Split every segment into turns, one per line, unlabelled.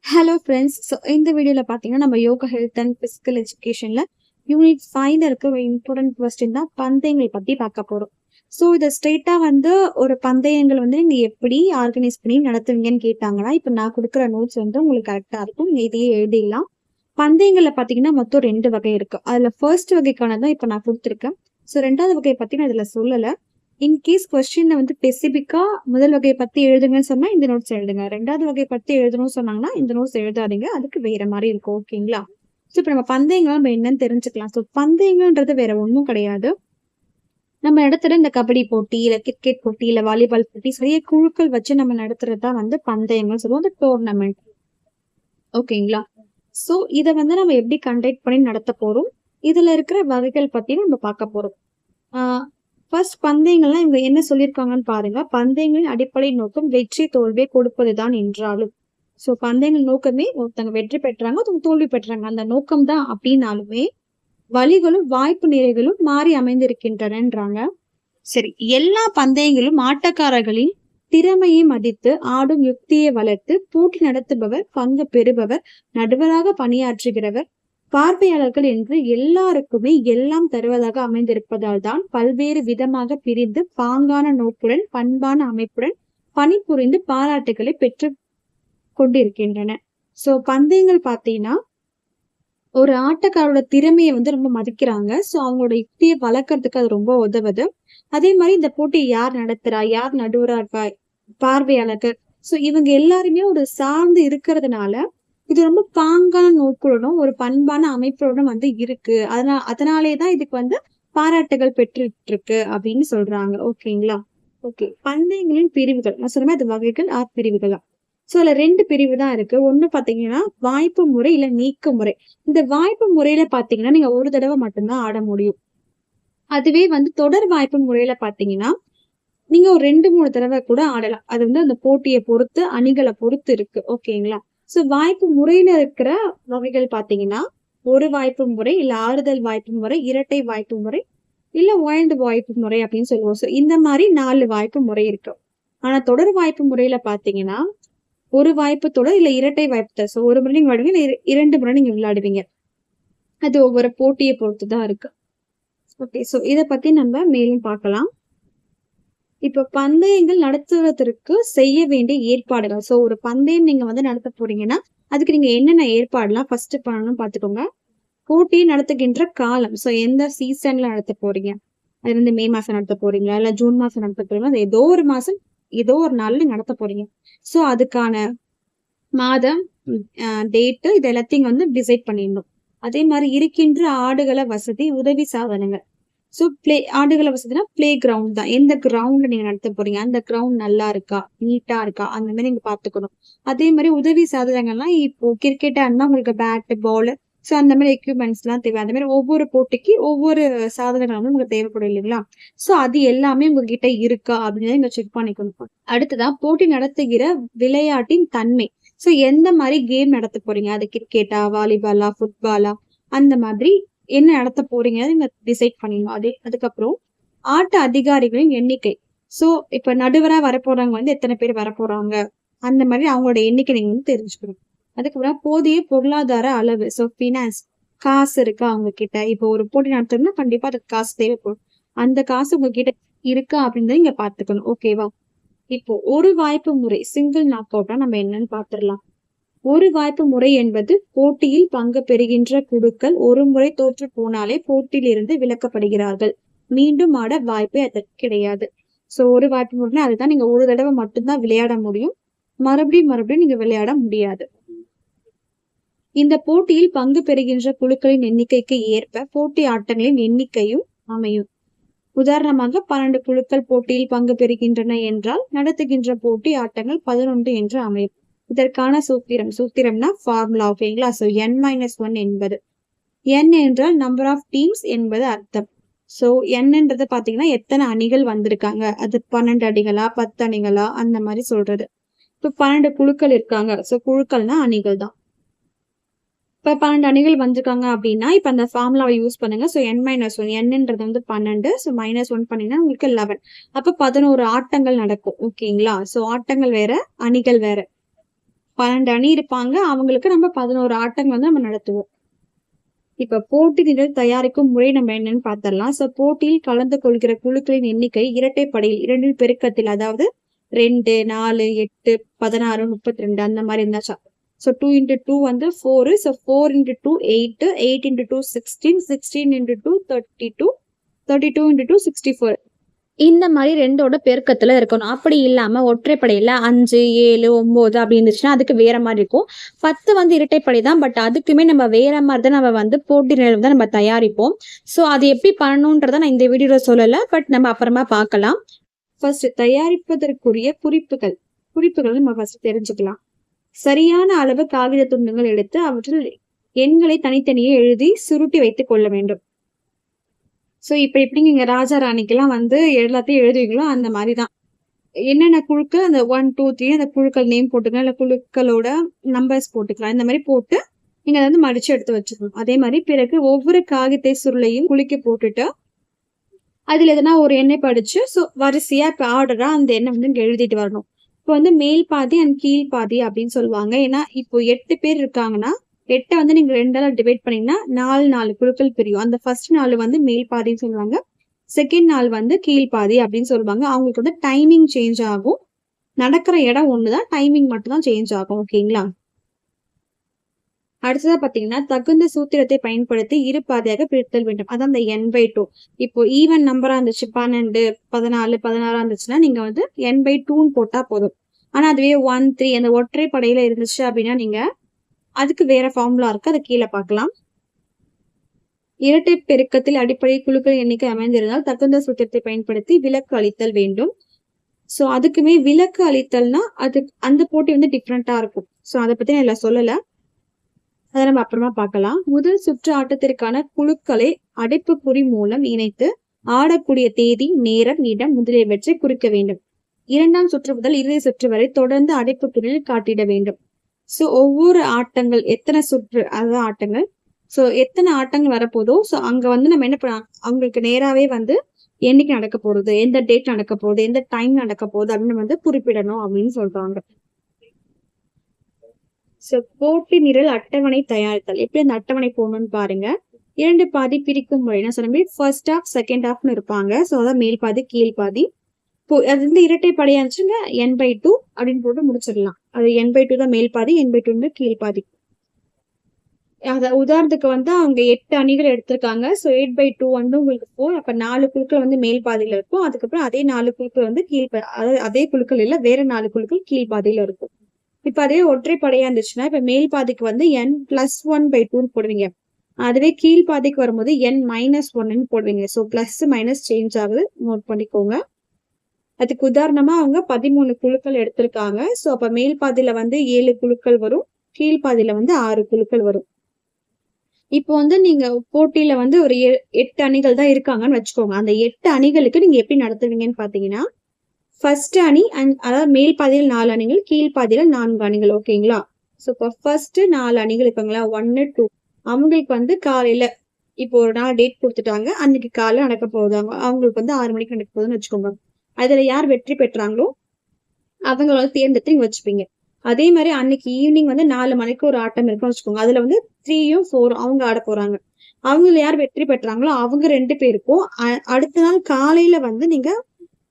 Hello friends. So இந்த வீடியோவில் பார்த்தீங்கன்னா நம்ம யோகா ஹெல்த் அண்ட் ஃபிசிக்கல் எஜுகேஷனில் யூனிட் 5ல இருக்க ஒரு இம்பார்ட்டன்ட் கொஸ்டின் தான் பந்தயங்கள் பற்றி பார்க்க போகிறோம். ஸோ இதை ஸ்ட்ரெயிட்டாக வந்து ஒரு பந்தயங்கள் வந்து நீங்கள் எப்படி ஆர்கனைஸ் பண்ணி நடத்துவீங்கன்னு கேட்டாங்கன்னா இப்போ நான் கொடுக்குற நோட்ஸ் வந்து உங்களுக்கு கரெக்டாக இருக்கும். நீங்கள் இதையே எழுதிடலாம். பந்தயங்களில் பார்த்தீங்கன்னா மொத்தம் 2 வகை இருக்குது. அதில் ஃபர்ஸ்ட் வகைக்கானதான் இப்போ நான் கொடுத்துருக்கேன். ஸோ 2வது வகையை பற்றி நான் இதில் சொல்லலை. இன்கேஸ் கொஸ்டினை வந்து ஸ்பெசிபிக்கா முதல் வகையை பத்தி எழுதுங்கன்னு சொன்னா இந்த நோட்ஸ் எழுதுங்க. 2வது வகையை பத்தி எழுதணும்னு சொன்னாங்கன்னா இந்த நோட்ஸ் எழுதாதீங்க. அதுக்கு வேற மாதிரி இருக்கும். ஓகேங்களா? ஸோ இப்போ நம்ம பந்தயங்கள் நம்ம என்னன்னு தெரிஞ்சுக்கலாம். ஸோ பந்தயங்கள்ன்றது வேற ஒன்றும் கிடையாது. நம்ம இடத்துல இந்த கபடி போட்டி இல்ல கிரிக்கெட் போட்டி இல்ல வாலிபால் போட்டி நிறைய குழுக்கள் வச்சு நம்ம நடத்துறது தான் வந்து பந்தயங்கள் சொல்லுவோம். அந்த டோர்னமெண்ட். ஓகேங்களா? ஸோ இதை வந்து நம்ம எப்படி கண்டக்ட் பண்ணி நடத்த போறோம், இதுல இருக்கிற வகைகள் பத்தி நம்ம பார்க்க போறோம். ஃபர்ஸ்ட் பந்தயங்கள்லாம் இவங்க என்ன சொல்லியிருக்காங்கன்னு பாருங்க. பந்தயங்களின் அடிப்படை நோக்கம் வெற்றி தோல்வியை கொடுப்பதுதான் என்றாலும், ஸோ பந்தயங்கள் நோக்கமே ஒருத்தங்க வெற்றி பெற்றாங்க, ஒருத்தவங்க தோல்வி பெற்றாங்க, அந்த நோக்கம் தான் அப்படின்னாலுமே வழிகளும் வாய்ப்பு நிறைகளும் மாறி அமைந்திருக்கின்றனன்றாங்க. சரி, எல்லா பந்தயங்களும் ஆட்டக்காரர்களின் திறமையை மதித்து ஆடும் யுக்தியை வளர்த்து போட்டி நடத்துபவர், பங்கு பெறுபவர், நடுவராக பணியாற்றுகிறவர், பார்வையாளர்கள் என்று எல்லாருக்குமே எல்லாம் தருவதாக அமைந்திருப்பதால் தான் பல்வேறு விதமாக பிரிந்து பாங்கான நோக்குடன் பண்பான அமைப்புடன் பணிபுரிந்து பாராட்டுகளை பெற்று கொண்டிருக்கின்றன. சோ பந்தயங்கள் பார்த்தீங்கன்னா ஒரு ஆட்டக்காரோட திறமையை வந்து ரொம்ப மதிக்கிறாங்க. சோ அவங்களோட யுக்தியை வளர்க்கறதுக்கு அது ரொம்ப உதவுது. அதே மாதிரி இந்த போட்டியை யார் நடத்துறா, யார் நடுவரா இருக்கா, பார்வையாளர்கள், சோ இவங்க எல்லாருமே ஒரு சார்ந்து இருக்கிறதுனால இது ரொம்ப பாங்கான நோக்குடனும் ஒரு பண்பான அமைப்புடன் வந்து இருக்கு. அதனாலேதான் இதுக்கு வந்து பாராட்டுகள் பெற்றுட்டு இருக்கு அப்படின்னு சொல்றாங்க. ஓகேங்களா? ஓகே, பந்தயங்களின் பிரிவுகள் நான் சொன்ன அது வகைகள் பிரிவுகளா. சோ அதுல 2 பிரிவு தான் இருக்கு. ஒண்ணு பாத்தீங்கன்னா வாய்ப்பு முறை இல்ல நீக்க முறை. இந்த வாய்ப்பு முறையில பாத்தீங்கன்னா நீங்க ஒரு தடவை மட்டும்தான் ஆட முடியும். அதுவே வந்து தொடர் வாய்ப்பு முறையில பாத்தீங்கன்னா நீங்க ஒரு 2-3 தடவை கூட ஆடலாம். அது வந்து அந்த போட்டியை பொறுத்து அணிகளை பொறுத்து இருக்கு. ஓகேங்களா? சோ வாய்ப்பு முறையில இருக்கிற வகைகள் பாத்தீங்கன்னா ஒரு வாய்ப்பு முறை இல்ல ஆறுதல் வாய்ப்பு முறை, இரட்டை வாய்ப்பு முறை இல்ல ஓய்ந்த வாய்ப்பு முறை அப்படின்னு சொல்லுவோம். சோ இந்த மாதிரி 4 வாய்ப்பு முறை இருக்கு. ஆனா தொடர் வாய்ப்பு முறையில பாத்தீங்கன்னா ஒரு வாய்ப்பு தொடர் இல்ல இரட்டை வாய்ப்பு. சோ ஒரு முறை நீங்க விளையாடுவீங்க, 2 முறை நீங்க விளையாடுவீங்க. அது ஒவ்வொரு போட்டியை பொறுத்துதான் இருக்கு. ஓகே, சோ இத பத்தி நம்ம மேலும் பார்க்கலாம். இப்ப பந்தயங்கள் நடத்துவதற்கு செய்ய வேண்டிய ஏற்பாடுகள். சோ ஒரு பந்தயம் நீங்க வந்து நடத்த போறீங்கன்னா அதுக்கு நீங்க என்னென்ன ஏற்பாடுலாம் ஃபர்ஸ்ட் பண்ணணும்னு பாத்துக்கோங்க. போட்டி நடத்துகின்ற காலம். சோ எந்த சீசன்ல நடத்த போறீங்க, அது வந்து மே மாசம் நடத்த போறீங்களா இல்ல ஜூன் மாசம் நடத்த போறீங்களா, அது ஏதோ ஒரு மாசம் ஏதோ ஒரு நாள்ல நடத்த போறீங்க. சோ அதுக்கான மாதம், டேட்டு இது எல்லாத்தையும் வந்து டிசைட் பண்ணிடணும். அதே மாதிரி இருக்கின்ற ஆடுகள வசதி, உதவி சாதனங்கள். சோ ஆடுகள வசதினா பிளே கிரவுண்ட் தான். எந்த கிரவுண்ட்ல நீங்க நடத்த போறீங்க, அந்த கிரவுண்ட் நல்லா இருக்கா, நீட்டா இருக்கா, அந்த மாதிரி நீங்க பாத்துக்கணும். அதே மாதிரி உதவி சாதனங்கள்லாம் இப்போ கிரிக்கெட்டா இருந்தா உங்களுக்கு பேட், பால், சோ அந்த மாதிரி எக்யூப்மெண்ட்ஸ் எல்லாம் தேவை. அந்த மாதிரி ஒவ்வொரு போட்டிக்கு ஒவ்வொரு சாதனங்கள் வந்து உங்களுக்கு தேவைப்படும் இல்லைங்களா? சோ அது எல்லாமே உங்ககிட்ட இருக்கா அப்படின்னு நீங்க செக் பண்ணிக்கணும். அடுத்ததான் போட்டி நடத்துகிற விளையாட்டின் தன்மை. சோ எந்த மாதிரி கேம் நடத்த போறீங்க, அது கிரிக்கெட்டா, வாலிபாலா, ஃபுட்பாலா, அந்த மாதிரி என்ன நடத்த போறீங்க நீங்க டிசைட் பண்ணிடணும். அதுக்கப்புறம் ஆட்ட அதிகாரிகளின் எண்ணிக்கை. சோ இப்ப நடுவரா வரப்போறவங்க வந்து எத்தனை பேர் வரப்போறாங்க, அந்த மாதிரி அவங்களோட எண்ணிக்கை நீங்க வந்து தெரிஞ்சுக்கணும். அதுக்கப்புறம் போதிய பொருளாதார அளவு. சோ பினான்ஸ், காசு இருக்கா அவங்க கிட்ட. இப்போ ஒரு போட்டி நடத்தணும்னா கண்டிப்பா அதுக்கு காசு தேவைப்படும். அந்த காசு உங்ககிட்ட இருக்கா அப்படின்னு நீங்க பாத்துக்கணும். ஓகேவா? இப்போ ஒரு வாய்ப்பு முறை, சிங்கிள் நாக் அவுட்டா நம்ம என்னன்னு பாத்துடலாம். ஒரு வாய்ப்பு முறை என்பது போட்டியில் பங்கு பெறுகின்ற குழுக்கள் ஒரு முறை தோற்று போனாலே போட்டியிலிருந்து விலக்கப்படுகிறார்கள். மீண்டும் ஆட வாய்ப்பே அதற்கு கிடையாது. சோ ஒரு வாய்ப்பு முறைனா அதுதான், நீங்க ஒரு தடவை மட்டும்தான் விளையாட முடியும். மறுபடியும் நீங்க விளையாட முடியாது. இந்த போட்டியில் பங்கு பெறுகின்ற குழுக்களின் எண்ணிக்கைக்கு ஏற்ப போட்டி ஆட்டங்களின் எண்ணிக்கையும் அமையும். உதாரணமாக 12 குழுக்கள் போட்டியில் பங்கு பெறுகின்றன என்றால் நடத்துகின்ற போட்டி ஆட்டங்கள் 11 என்று அமையும். இதற்கான சூத்திரம்னா ஃபார்முலா. ஓகேங்களா? சோ n-1 என்பது, n என்றால் நம்பர் ஆஃப் டீம்ஸ் என்பது அர்த்தம். சோ என்னன்றது பாத்தீங்கன்னா எத்தனை அணிகள் வந்திருக்காங்க, அது 12 அணிகளா 10 அணிகளா அந்த மாதிரி சொல்றது. இப்ப 12 குழுக்கள் இருக்காங்க. சோ குழுக்கள்னா அணிகள் தான். இப்ப 12 அணிகள் வந்திருக்காங்க அப்படின்னா இப்ப அந்த ஃபார்முலாவை யூஸ் பண்ணுங்க. சோ n-1, nன்றது வந்து 12, சோ -1 பண்ணீங்கன்னா உங்களுக்கு 11. அப்ப 11 ஆட்டங்கள் நடக்கும். ஓகேங்களா? சோ ஆட்டங்கள் வேற, அணிகள் வேற. 12 அணி இருப்பாங்க. அவங்களுக்கு நம்ம 11 ஆட்டங்கள் வந்து நம்ம நடத்துவோம். இப்ப போட்டி நிரல் தயாரிக்கும் முறை நம்ம என்னன்னு பார்த்தரலாம். போட்டியில் கலந்து கொள்கிற குழுக்களின் எண்ணிக்கை இரட்டைப்படையில் 2 பெருக்கத்தில், அதாவது 2, 4, 8, 16, 32 அந்த மாதிரி இருந்தா 2 into 2 வந்து 4. 4 into 2 8, 8 into 2 16, 16 into 2 32, 32 into 2 64. இந்த மாதிரி 2ஓட பெருக்கத்துல இருக்கணும். அப்படி இல்லாம ஒற்றைப்படையில 5, 7, 9 அப்படி இருந்துச்சுன்னா அதுக்கு வேற மாதிரி இருக்கும். 10 வந்து இரட்டைப்படை தான். பட் அதுக்குமே நம்ம வேற மாதிரி தான் நம்ம வந்து போட்டி நிரல் தான் நம்ம தயாரிப்போம். அது எப்படி பண்ணணுன்றத நான் இந்த வீடியோல சொல்லல. பட் நம்ம அப்புறமா பார்க்கலாம். ஃபர்ஸ்ட் தயாரிப்பதற்குரிய குறிப்புகள் நம்ம ஃபர்ஸ்ட் தெரிஞ்சுக்கலாம். சரியான அளவு காகித துண்டுகள் எடுத்து அவற்றில் எண்களை தனித்தனியே எழுதி சுருட்டி வைத்துக் கொள்ள வேண்டும். இப்ப எப்படி நீங்க ராஜா ராணிக்கெல்லாம் வந்து எல்லாத்தையும் எழுதுவீங்களோ அந்த மாதிரிதான். என்னென்ன குழுக்கள் அந்த 1, 2, 3 அந்த குழுக்கள் நேம் போட்டுக்கலாம், இல்ல குழுக்களோட நம்பர்ஸ் போட்டுக்கலாம். இந்த மாதிரி போட்டு நீங்க அதை வந்து மடிச்சு எடுத்து வச்சுக்கணும். அதே மாதிரி பிறகு ஒவ்வொரு காகித சுருளையும் குலுக்கி போட்டுட்டு அதுல எதனா ஒரு எண்ணெய் படிச்சு வரிசையா இப்ப ஆர்டரா அந்த எண்ணெய் வந்து இங்க எழுதிட்டு வரணும். இப்போ வந்து மேல் பாதி அண்ட் கீழ் பாதி அப்படின்னு சொல்லுவாங்க. ஏன்னா இப்போ 8 பேர் இருக்காங்கன்னா 8 வந்து நீங்க 2ஆல டிவைட் பண்ணீங்கன்னா 4 குழுக்கள் பிரியும். அந்த ஃபர்ஸ்ட் 4 வந்து மேல் பாதின்னு சொல்லுவாங்க, செகண்ட் 4 வந்து கீழ் பாதி அப்படின்னு சொல்லுவாங்க. அவங்களுக்கு வந்து டைமிங் சேஞ்ச் ஆகும். நடக்கிற இடம் ஒண்ணுதான், டைமிங் மட்டும் தான் சேஞ்ச் ஆகும். ஓகேங்களா? அடுத்ததா பாத்தீங்கன்னா தகுந்த சூத்திரத்தை பயன்படுத்தி இரு பாதியாக பிரித்தல் வேண்டும். அதான் அந்த n/2. இப்போ ஈவன் நம்பரா இருந்துச்சு 12, 14, 16 இருந்துச்சுன்னா நீங்க வந்து n/2 போட்டா போதும். ஆனா அதுவே 1, 3 அந்த ஒற்றை படையில இருந்துச்சு அப்படின்னா நீங்க அதுக்கு வேற ஃபார்முலா இருக்கு, அதை கீழே பார்க்கலாம். இரட்டை பெருக்கத்தில் அடிப்படை குழுக்கள் எண்ணிக்கை அமைந்திருந்தால் தகுந்த சூத்திரத்தை பயன்படுத்தி விலக்கு அளித்தல் வேண்டும். அதுக்குமே விலக்கு அளித்தல்னா அது அந்த போட்டி வந்து டிஃப்ரெண்டா இருக்கும். அதை பத்தி நான் இல்ல சொல்லல, அதை நம்ம அப்புறமா பார்க்கலாம். முதல் சுற்று ஆட்டத்திற்கான குழுக்களை அடைப்புக்குறி மூலம் இணைத்து ஆடக்கூடிய தேதி, நேரம், இடம் முதலியவற்றை குறிக்க வேண்டும். 2ஆம் சுற்று முதல் இறுதி சுற்று வரை தொடர்ந்து அடைப்புக்குறியில் காட்டிட வேண்டும். ஒவ்வொரு ஆட்டங்கள் எத்தனை சுற்று அதாவது ஆட்டங்கள் எத்தனை ஆட்டங்கள் வரப்போதோ அங்க வந்து நம்ம என்ன பண்ணலாம், அவங்களுக்கு நேராவே வந்து என்னைக்கு நடக்க போறது, எந்த டேட் நடக்க போகுது, எந்த டைம் நடக்க போகுது அப்படின்னு வந்து குறிப்பிடணும் அப்படின்னு சொல்றாங்க. போட்டி நிரல் அட்டவணை தயாரித்தல். எப்படி அந்த அட்டவணை போடணும்னு பாருங்க. 2 பாதி பிரிக்கும் முறை நான் சொன்ன மாதிரி ஃபர்ஸ்ட் ஹாஃப் செகண்ட் ஹாஃப்னு இருப்பாங்க. அதான் மேல் பாதி கீழ் பாதி. அது வந்து இரட்டை படையா இருந்துச்சுங்க n/2 அப்படின்னு போட்டு முடிச்சிடலாம். அது n/2 தான் மேல் பாதி, n/2 கீழ் பாதி. உதாரணத்துக்கு வந்து அவங்க 8 அணிகள் எடுத்திருக்காங்க. 8/2 வந்து உங்களுக்கு 4. அப்ப 4 குழுக்கள் வந்து மேல் பாதியில இருக்கும். அதுக்கப்புறம் அதே 4 குழுக்கள் வந்து அதாவது அதே குழுக்கள் இல்ல, வேற 4 குழுக்கள் கீழ் பாதியில இருக்கும். இப்ப அதே ஒற்றை படையா இருந்துச்சுன்னா இப்ப மேல் பாதிக்கு வந்து n+1/2 போடுவீங்க. அதுவே கீழ் பாதிக்கு வரும்போது n-1 போடுவீங்க. பிளஸ் மைனஸ் சேஞ்ச் ஆகுது, நோட் பண்ணிக்கோங்க. அதுக்கு உதாரணமா அவங்க 13 குழுக்கள் எடுத்திருக்காங்க. அப்ப மேல் பாதியில வந்து 7 குழுக்கள் வரும், கீழ் பாதியில வந்து 6 குழுக்கள் வரும். இப்போ வந்து நீங்க போட்டியில வந்து ஒரு 8 அணிகள் தான் இருக்காங்கன்னு வச்சுக்கோங்க. அந்த 8 அணிகளுக்கு நீங்க எப்படி நடத்துவீங்கன்னு பாத்தீங்கன்னா, ஃபர்ஸ்ட் அணி அதாவது மேல் பாதியில் 4 அணிகள், கீழ் பாதியில 4 அணிகள். ஓகேங்களா? இப்போ ஃபர்ஸ்ட் 4 அணிகள் இருப்பாங்களா 1, 2 அவங்களுக்கு வந்து காலையில இப்போ ஒரு நாள் டேட் கொடுத்துட்டாங்க, அன்னைக்கு காலையில நடக்க போகுதாங்க. அவங்களுக்கு வந்து 6 மணிக்கு நடக்க போகுதுன்னு வச்சுக்கோங்க. அதுல யார் வெற்றி பெற்றாங்களோ அவங்கள தேர்ந்தெடுத்து நீங்க வச்சுப்பீங்க. அதே மாதிரி அன்னைக்கு ஈவினிங் வந்து 4 மணிக்கு ஒரு ஆட்டம் இருக்குன்னு வச்சுக்கோங்க. அதுல வந்து 3யும் 4 அவங்க ஆட போறாங்க. அவங்கள யார் வெற்றி பெற்றாங்களோ அவங்க 2 பேருக்கும் அடுத்த நாள் காலையில வந்து நீங்க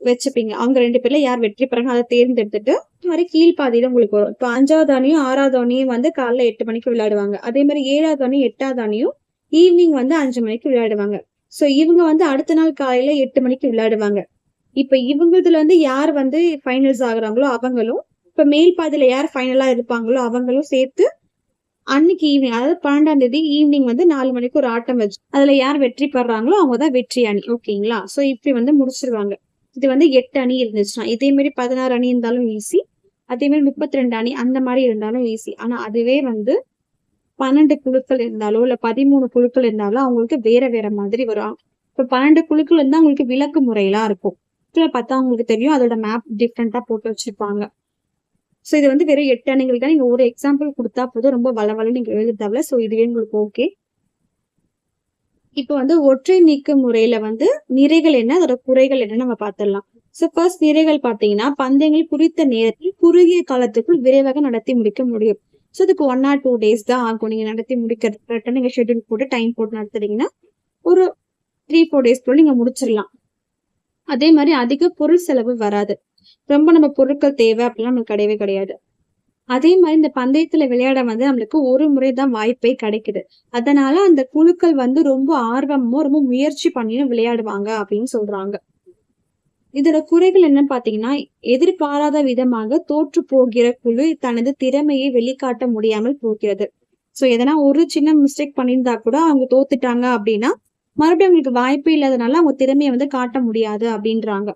வச்சுப்பீங்க. அவங்க 2 பேர்ல யார் வெற்றி பெறாங்க அதை தேர்ந்தெடுத்துட்டு மாதிரி கீழ் பாதியில உங்களுக்கு வரும். இப்போ 5வது அணியும் 6வது அணியும் வந்து காலைல 8 மணிக்கு விளையாடுவாங்க. அதே மாதிரி 7வது அணியும் 8வது அணியும் ஈவினிங் வந்து 5 மணிக்கு விளையாடுவாங்க. இவங்க வந்து அடுத்த நாள் காலையில 8 மணிக்கு விளையாடுவாங்க. இப்ப இவங்கதுல வந்து யார் வந்து ஃபைனல்ஸ் ஆகுறாங்களோ அவங்களும், இப்ப மேல் பாதியில யார் ஃபைனலா இருப்பாங்களோ அவங்களும் சேர்த்து அன்னைக்கு ஈவினிங் அதாவது 12ஆம் தேதி ஈவினிங் வந்து 4 மணிக்கு ஒரு ஆட்டம் வச்சு அதுல யார் வெற்றி பெறாங்களோ அவங்கதான் வெற்றி அணி. ஓகேங்களா? இப்படி வந்து முடிச்சிருவாங்க. இது வந்து 8 அணி இருந்துச்சுன்னா, இதே மாதிரி 16 அணி இருந்தாலும் ஈஸி, அதே மாதிரி 32 அணி அந்த மாதிரி இருந்தாலும் ஈஸி. ஆனா அதுவே வந்து 12 குழுக்கள் இருந்தாலோ இல்ல 13 குழுக்கள் இருந்தாலும் அவங்களுக்கு வேற வேற மாதிரி வரும். இப்ப 12 குழுக்கள் இருந்தா உங்களுக்கு விலக்கு முறையெல்லாம் இருக்கும். பார்த்தா உங்களுக்கு தெரியும், அதோட மேப் டிஃப்ரெண்டா போட்டு வச்சிருப்பாங்க. இது வந்து வெறும் 8 அணிகள் தான். நீங்க ஒரு எக்ஸாம்பிள் கொடுத்தா போதும், ரொம்ப வளவள நீங்க எழுத தேவையில்ல. இதுவே உங்களுக்கு ஓகே. இப்போ வந்து ஒற்றை நீக்க முறையில வந்து நிறைகள் என்ன, அதோட குறைகள் என்னன்னு நம்ம பார்த்துடலாம். ஸோ ஃபர்ஸ்ட் நிறைகள் பார்த்தீங்கன்னா பந்தயங்கள் குறித்த நேரத்தில் குறுகிய காலத்துக்குள் விரைவாக நடத்தி முடிக்க முடியும். ஸோ இதுக்கு 1 or 2 days தான் ஆகும். நீங்க நடத்தி முடிக்கிறதுக்கு கரெக்டாக நீங்க ஷெட்யூல் போட்டு டைம் போட்டு நடத்துறீங்கன்னா ஒரு 3-4 டேஸ்க்குள்ள நீங்க முடிச்சிடலாம். அதே மாதிரி அதிக பொருள் செலவு வராது. ரொம்ப நம்ம பொருட்கள் தேவை அப்படிலாம் நமக்கு கிடையவே கிடையாது. அதே மாதிரி இந்த பந்தயத்துல விளையாட வந்து நம்மளுக்கு ஒரு முறைதான் வாய்ப்பே கிடைக்குது. அதனால அந்த குழுக்கள் வந்து ரொம்ப ஆர்வமோ ரொம்ப முயற்சி பண்ணியும் விளையாடுவாங்க அப்படின்னு சொல்றாங்க. இதோட குறைகள் என்னன்னு பாத்தீங்கன்னா, எதிர்பாராத விதமாக தோற்று போகிற குழு தனது திறமையை வெளிக்காட்ட முடியாமல் போகிறது. சோ எதனா ஒரு சின்ன மிஸ்டேக் பண்ணியிருந்தா கூட அவங்க தோத்துட்டாங்க அப்படின்னா மறுபடியும் அவங்களுக்கு வாய்ப்பே இல்லாதனால அவங்க திறமையை வந்து காட்ட முடியாது அப்படின்றாங்க.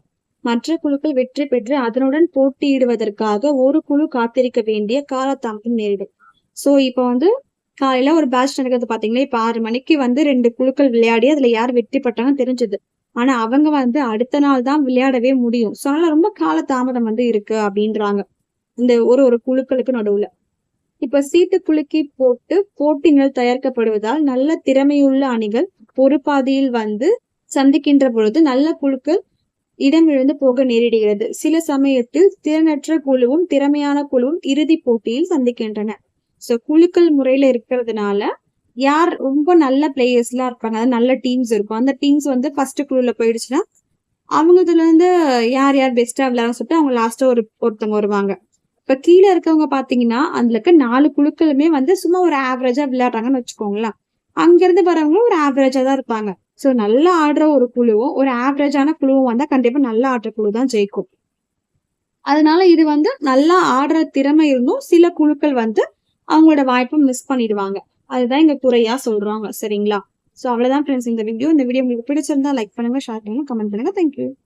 மற்ற குழுக்கள் வெற்றி பெற்று அதனுடன் போட்டியிடுவதற்காக ஒரு குழு காத்திருக்க வேண்டிய காலதாமதம் நேரிடும். சோ இப்ப வந்து காலையில ஒரு பேட்ச் நடக்கிறது பாத்தீங்கன்னா, இப்ப 6 மணிக்கு வந்து 2 குழுக்கள் விளையாடி அதுல யார் வெற்றி பெற்றாங்கன்னு தெரிஞ்சது. ஆனா அவங்க வந்து அடுத்த நாள் தான் விளையாடவே முடியும். சோ அதனால ரொம்ப காலதாமதம் வந்து இருக்கு அப்படின்றாங்க. இந்த ஒரு ஒரு குழுக்களுக்கு நடுவுல. இப்ப சீட்டு குலுக்கி போட்டு போட்டிகள் தயாரிக்கப்படுவதால் நல்ல திறமையுள்ள அணிகள் ஒரு பாதியில் வந்து சந்திக்கின்ற பொழுது நல்ல குழுக்கள் இடமிழந்து போக நேரிடுகிறது. சில சமயத்தில் திறனற்ற குழுவும் திறமையான குழுவும் இறுதி போட்டியில் சந்திக்கின்றன. சோ குழுக்கள் முறையில இருக்கிறதுனால யார் ரொம்ப நல்ல பிளேயர்ஸ் எல்லாம் இருப்பாங்க, அதாவது நல்ல டீம்ஸ் இருக்கும். அந்த டீம்ஸ் வந்து ஃபர்ஸ்ட் குழுல போயிடுச்சுன்னா அவங்க இதுல இருந்து யார் யார் பெஸ்டா விளையாடணும்னு சொல்லிட்டு அவங்க லாஸ்டா ஒருத்தவங்க வருவாங்க. இப்ப கீழே இருக்கவங்க பாத்தீங்கன்னா அதுல இருக்க 4 குழுக்களுமே வந்து சும்மா ஒரு ஆவரேஜா விளையாடுறாங்கன்னு வச்சுக்கோங்களேன். அங்க இருந்து வரவங்க ஒரு ஆவரேஜா தான் இருப்பாங்க. சோ நல்லா ஆடுற ஒரு குழுவும் ஒரு ஆவரேஜான குழுவும் வந்தா கண்டிப்பா நல்லா ஆடுற குழு தான் ஜெயிக்கும். அதனால இது வந்து நல்லா ஆடுற திறமை இருந்தும் சில குழுக்கள் வந்து அவங்களோட வாய்ப்பை மிஸ் பண்ணிடுவாங்க. அதுதான் இங்க குறையா சொல்றாங்க. சரிங்களா? சோ அவ்வளவுதான் ஃப்ரெண்ட்ஸ் இந்த வீடியோ. இந்த வீடியோ உங்களுக்கு பிடிச்சிருந்தா லைக் பண்ணுங்க, ஷேர் பண்ணுங்க, கமெண்ட் பண்ணுங்க. தேங்க்யூ.